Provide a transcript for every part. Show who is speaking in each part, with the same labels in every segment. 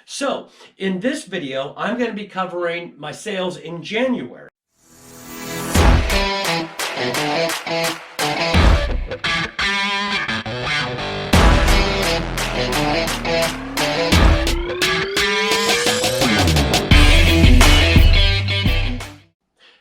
Speaker 1: So in this video, I'm going to be covering my sales in January.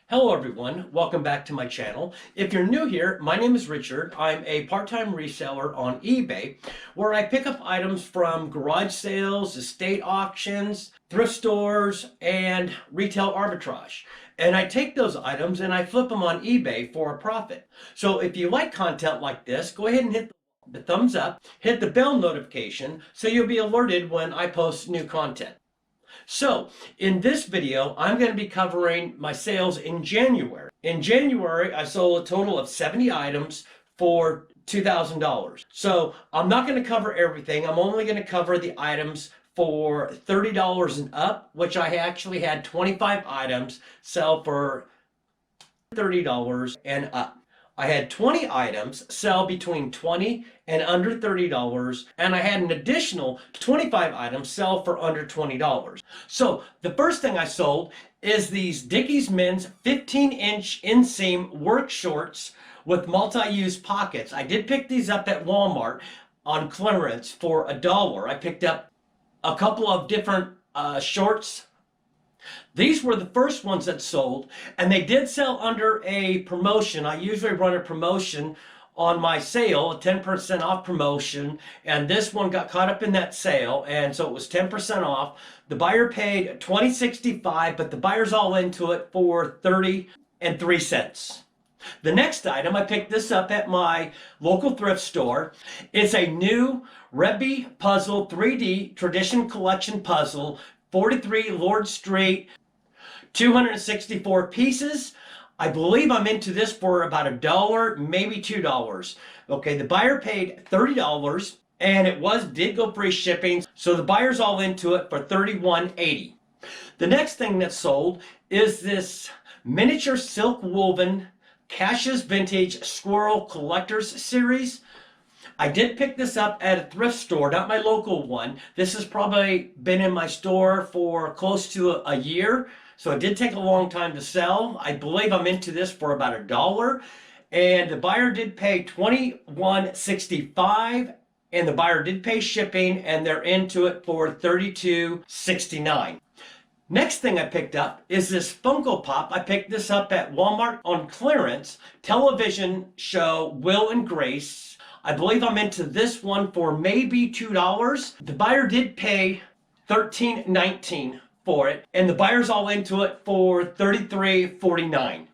Speaker 1: Hello everyone, welcome back to my channel. If you're new here, my name is Richard. I'm a part-time reseller on eBay where I pick up items from garage sales, estate auctions, thrift stores, and retail arbitrage. And I take those items and I flip them on eBay for a profit. So if you like content like this, go ahead and hit the thumbs up, hit the bell notification so you'll be alerted when I post new content. So in this video, I'm going to be covering my sales in January. In January, I sold a total of 70 items for $2,000. So I'm not going to cover everything. I'm only going to cover the items for $30 and up, which I actually had 25 items sell for $30 and up. I had 20 items sell between $20 and under $30, and I had an additional 25 items sell for under $20. So the first thing I sold is these Dickies men's 15-inch inseam work shorts with multi-use pockets. I did pick these up at Walmart on clearance for $1. I picked up a couple of different shorts. These were the first ones that sold, and they did sell under a promotion. I usually run a promotion on my sale, a 10% off promotion, and this one got caught up in that sale, and so it was 10% off. The buyer paid $20.65, but the buyer's all into it for 30.03 cents. The next item, I picked this up at my local thrift store. It's a new Webb puzzle 3D Tradition Collection puzzle, 43 Lord Street, 264 pieces. I believe I'm into this for about $1, maybe $2. Okay, the buyer paid $30 and it did go free shipping. So the buyer's all into it for $31.80. The next thing that sold is this miniature silk woven Cash's Vintage Squirrel Collector's Series. I did pick this up at a thrift store, not my local one. This has probably been in my store for close to a year, so it did take a long time to sell. I believe I'm into this for about $1, and the buyer did pay $21.65, and the buyer did pay shipping, and they're into it for $32.69. Next thing I picked up is this Funko Pop. I picked this up at Walmart on clearance. Television show Will and Grace. I believe I'm into this one for maybe $2. The buyer did pay $13.19 for it, and the buyer's all into it for $33.49.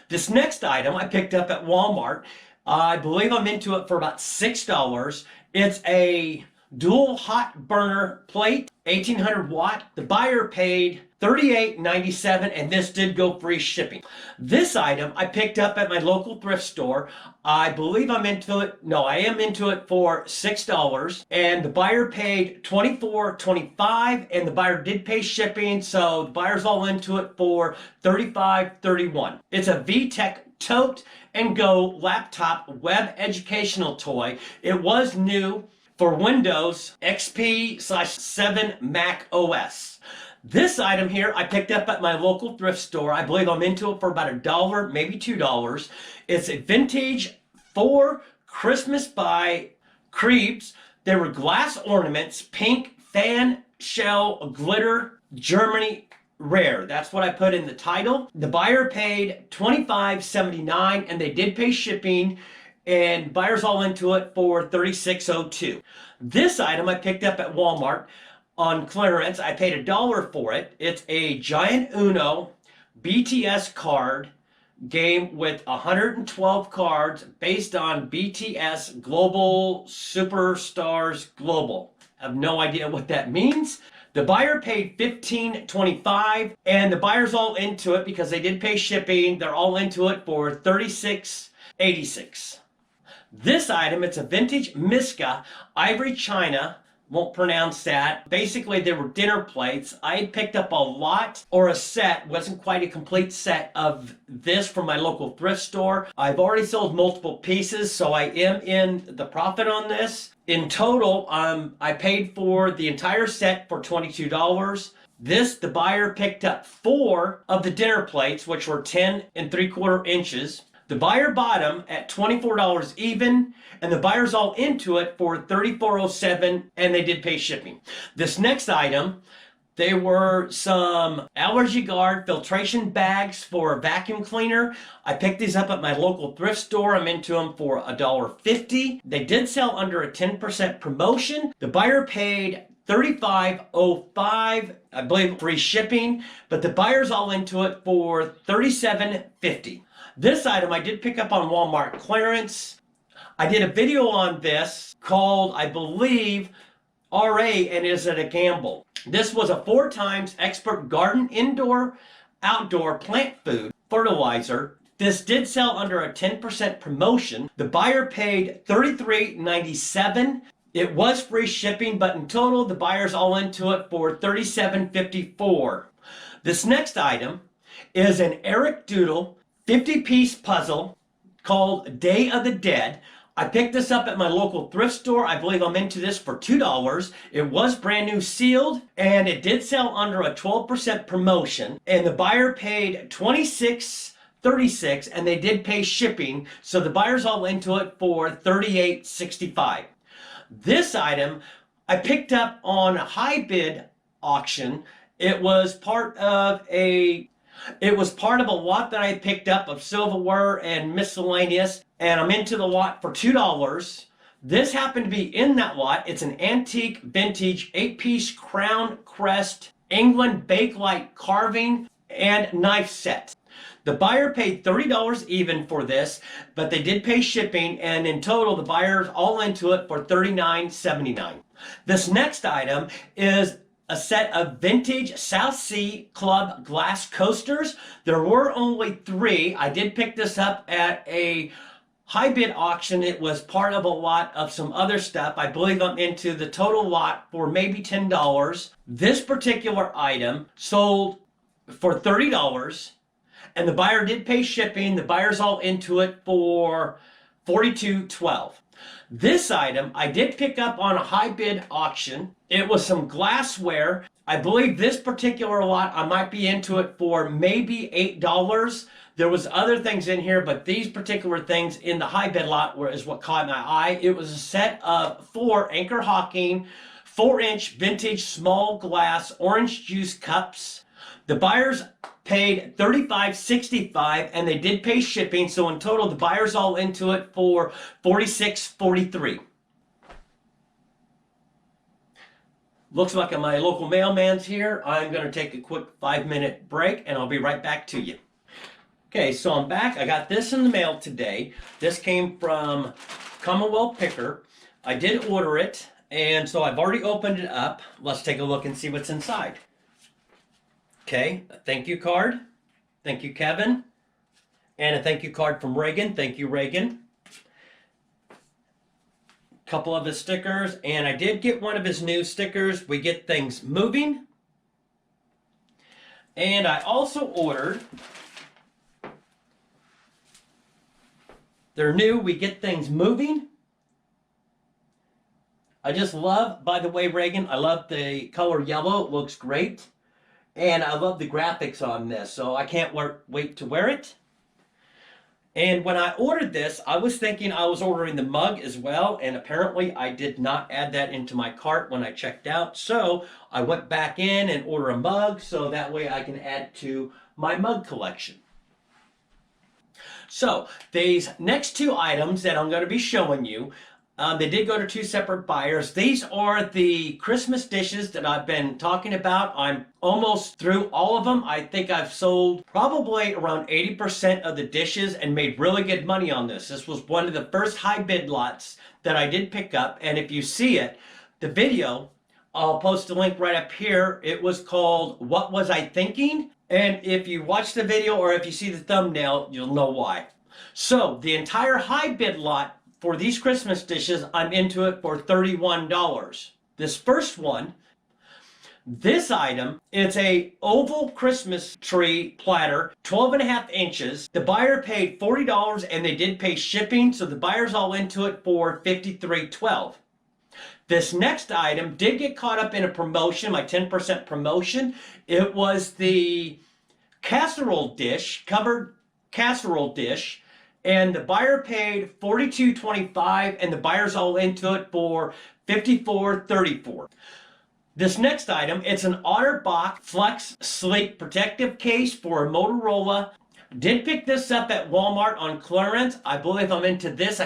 Speaker 1: This next item I picked up at Walmart. I believe I'm into it for about $6. It's a dual hot burner plate, 1800 watt. The buyer paid $38.97, and this did go free shipping. This item I picked up at my local thrift store. I believe I'm into it. No, I am into it for $6, and the buyer paid $24.25, and the buyer did pay shipping, so the buyer's all into it for $35.31. It's a VTech tote and go laptop web educational toy. It was new for Windows XP/7 Mac OS. This item here I picked up at my local thrift store. I believe I'm into it for about $1, maybe $2. It's a vintage for Christmas by Krebs. They were glass ornaments, pink fan shell glitter, Germany rare. That's what I put in the title. The buyer paid $25.79, and they did pay shipping, and buyers all into it for $36.02. This item I picked up at Walmart on clearance. I paid $1 for it. It's a giant Uno BTS card game with 112 cards based on BTS Global Superstars Global. I have no idea what that means. The buyer paid $15.25, and the buyer's all into it because they did pay shipping. They're all into it for $36.86. This item, it's a vintage Miska ivory china won't pronounce that. Basically, they were dinner plates. I had picked up a lot, or a set, wasn't quite a complete set of this from my local thrift store. I've already sold multiple pieces, so I am in the profit on this. In total, I paid for the entire set for $22. The buyer picked up 4 of the dinner plates, which were 10 3/4 inches. The buyer bought them at $24 even, and the buyer's all into it for $34.07, and they did pay shipping. This next item, they were some allergy guard filtration bags for a vacuum cleaner. I picked these up at my local thrift store. I'm into them for $1.50. They did sell under a 10% promotion. The buyer paid $35.05, I believe, free shipping, but the buyer's all into it for $37.50. This item I did pick up on Walmart clearance. I did a video on this called, I believe, RA, and is it a gamble? This was a 4 times expert garden indoor outdoor plant food fertilizer. This did sell under a 10% promotion. The buyer paid $33.97. It was free shipping, but in total the buyer's all into it for $37.54. This next item is an Eric Doodle 50-piece puzzle called Day of the Dead. I picked this up at my local thrift store. I believe I'm into this for $2. It was brand new sealed, and it did sell under a 12% promotion, and the buyer paid $26.36, and they did pay shipping, so the buyer's all into it for $38.65. This item I picked up on a high bid auction. It was part of a lot that I picked up of silverware and miscellaneous, and I'm into the lot for $2. This happened to be in that lot. It's an antique vintage 8-piece crown crest England bakelite carving and knife set. The buyer paid $30 even for this, but they did pay shipping, and in total the buyer's all into it for $39.79. This next item is a set of vintage South Sea Club glass coasters. There were only 3. I did pick this up at a high bid auction. It was part of a lot of some other stuff. I believe I'm into the total lot for maybe $10. This particular item sold for $30, and the buyer did pay shipping. The buyer's all into it for $42.12. This item I did pick up on a high bid auction. It was some glassware. I believe this particular lot I might be into it for maybe $8. There was other things in here, but these particular things in the high bid lot is what caught my eye. It was a set of 4 Anchor Hawking 4-inch vintage small glass orange juice cups. The buyers paid $35.65, and they did pay shipping, so in total the buyer's all into it for $46.43. Looks like my local mailman's here. I'm going to take a quick 5-minute break, and I'll be right back to you. Okay, so I'm back. I got this in the mail today. This came from Commonwealth Picker. I did order it, and so I've already opened it up. Let's take a look and see what's inside. Okay, a thank you card. Thank you, Kevin. And a thank you card from Reagan. Thank you, Reagan. Couple of his stickers, and I did get one of his new stickers. We get things moving. And I also ordered their new We Get Things Moving. I just love, by the way, Reagan, I love the color yellow. It looks great. And I love the graphics on this, so I can't wait to wear it. And when I ordered this, I was thinking I was ordering the mug as well, and apparently I did not add that into my cart when I checked out. So I went back in and ordered a mug, so that way I can add it to my mug collection. So these next 2 items that I'm going to be showing you, they did go to 2 separate buyers. These are the Christmas dishes that I've been talking about. I'm almost through all of them. I think I've sold probably around 80% of the dishes and made really good money on this. This was one of the first high bid lots that I did pick up. And if you see it, the video, I'll post a link right up here. It was called What Was I Thinking? And if you watch the video or if you see the thumbnail, you'll know why. So the entire high bid lot for these Christmas dishes, I'm into it for $31. This first one, this item, it's a oval Christmas tree platter, 12.5 inches. The buyer paid $40 and they did pay shipping, so the buyer's all into it for $53.12. This next item did get caught up in a promotion, my 10% promotion. It was the casserole dish, covered casserole dish, and the buyer paid $42.25 and the buyer's all into it for $54.34. This next item, it's an OtterBox Flex Sleek protective case for a Motorola. Did pick this up at Walmart on clearance. I believe I'm into this.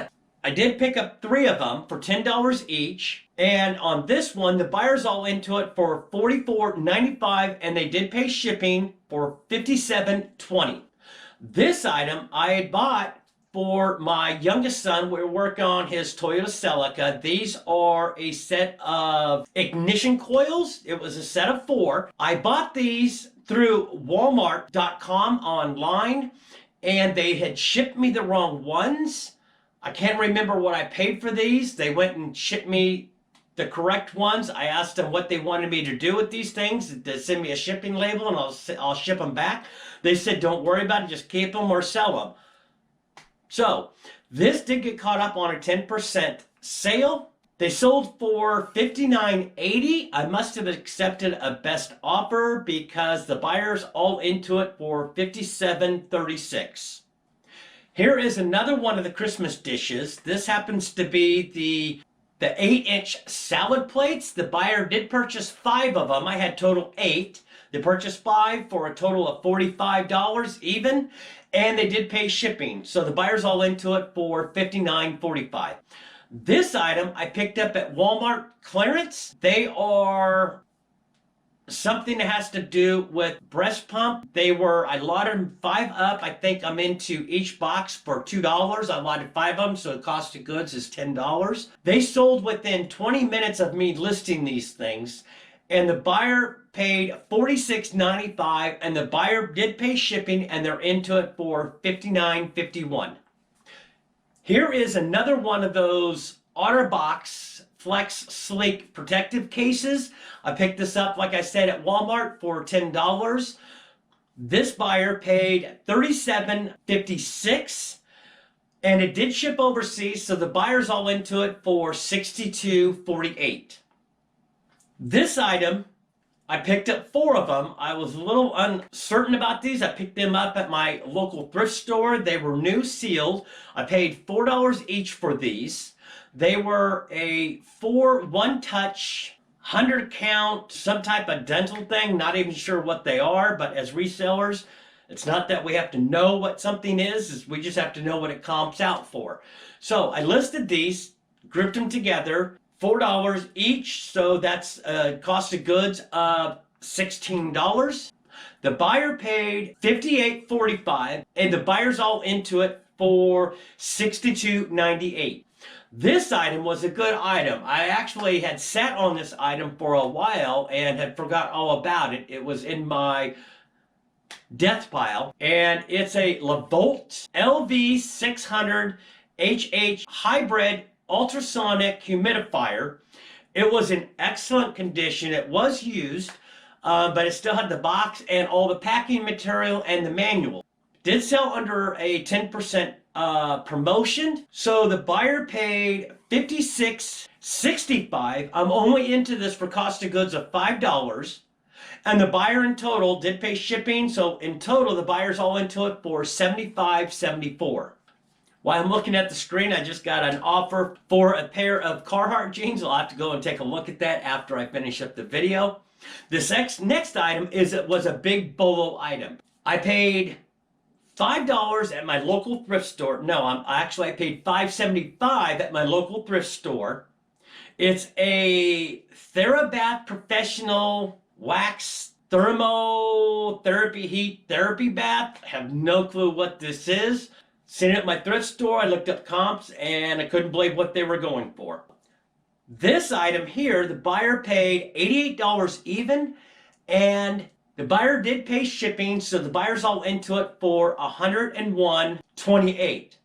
Speaker 1: I did pick up 3 of them for $10 each. And on this one, the buyer's all into it for $44.95 and they did pay shipping for $57.20. This item I had bought for my youngest son. We're working on his Toyota Celica. These are a set of ignition coils. It was a set of 4. I bought these through Walmart.com online and they had shipped me the wrong ones. I can't remember what I paid for these. They went and shipped me the correct ones. I asked them what they wanted me to do with these things. They send me a shipping label and I'll ship them back. They said, don't worry about it, just keep them or sell them. So this did get caught up on a 10% sale. They sold for $59.80. I must have accepted a best offer because the buyer's all into it for $57.36. Here is another one of the Christmas dishes. This happens to be the 8-inch salad plates. The buyer did purchase 5 of them. I had total 8. They purchased 5 for a total of $45 even, and they did pay shipping. So the buyer's all into it for $59.45. This item I picked up at Walmart clearance. They are something that has to do with breast pump. I lotted them 5 up. I think I'm into each box for $2. I lotted 5 of them, so the cost of goods is $10. They sold within 20 minutes of me listing these things, and the buyer paid $46.95, and the buyer did pay shipping, and they're into it for $59.51. Here is another one of those OtterBox Flex Sleek protective cases. I picked this up, like I said, at Walmart for $10. This buyer paid $37.56, and it did ship overseas, so the buyer's all into it for $62.48. This item, I picked up 4 of them. I was a little uncertain about these. I picked them up at my local thrift store. They were new, sealed. I paid $4 each for these. They were a 4 one-touch, 100 count, some type of dental thing. Not even sure what they are, but as resellers, it's not that we have to know what something is we just have to know what it comps out for. So I listed these, grouped them together, $4 each, so that's a cost of goods of $16. The buyer paid $58.45, and the buyer's all into it for $62.98. This item was a good item. I actually had sat on this item for a while and had forgot all about it. It was in my death pile, and it's a LaVolt LV600 HH hybrid ultrasonic humidifier. It was in excellent condition. It was used, but it still had the box and all the packing material and the manual. Did sell under a 10% promotion, so the buyer paid $56.65. I'm only into this for cost of goods of $5, and the buyer in total did pay shipping, so in total the buyer's all into it for $75.74. While I'm looking at the screen, I just got an offer for a pair of Carhartt jeans. I'll have to go and take a look at that after I finish up the video. This next item was a big bolo item. I paid $5 at my local thrift store. No, I paid $5.75 at my local thrift store. It's a TheraBath Professional Wax Thermotherapy Heat Therapy Bath. I have no clue what this is. Seen it at my thrift store. I looked up comps and I couldn't believe what they were going for. This item here, the buyer paid $88 even, and the buyer did pay shipping, so the buyer's all into it for $101.28.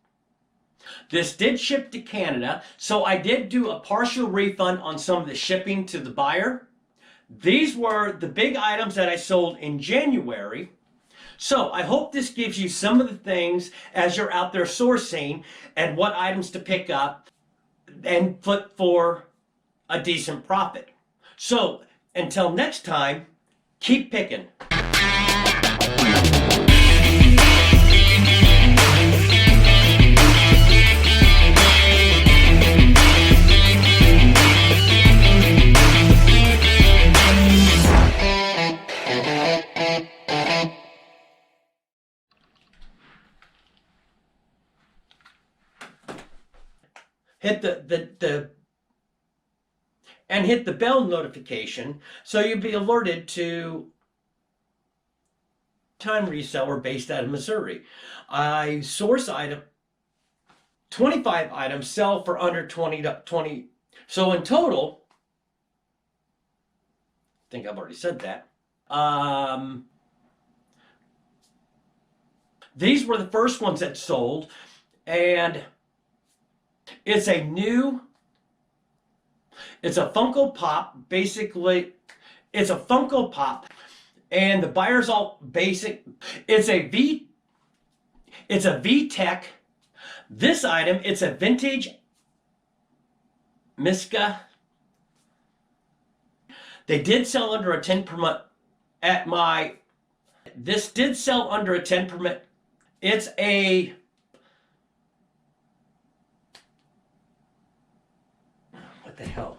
Speaker 1: This did ship to Canada, so I did do a partial refund on some of the shipping to the buyer. These were the big items that I sold in January. So I hope this gives you some of the things as you're out there sourcing and what items to pick up and flip for a decent profit. So until next time, keep picking. Hit hit the bell notification so you'll be alerted to time reseller based out of Missouri. I source 25 items, sell for under 20. So in total, I think I've already said that. These were the first ones that sold, and it's a Funko Pop. Basically, it's a Funko Pop, and the buyer's all basic. It's a V-Tech. This item, it's a vintage Miska. They did sell under a 10 per month at my. This did sell under a 10 per month. It's a. What the hell?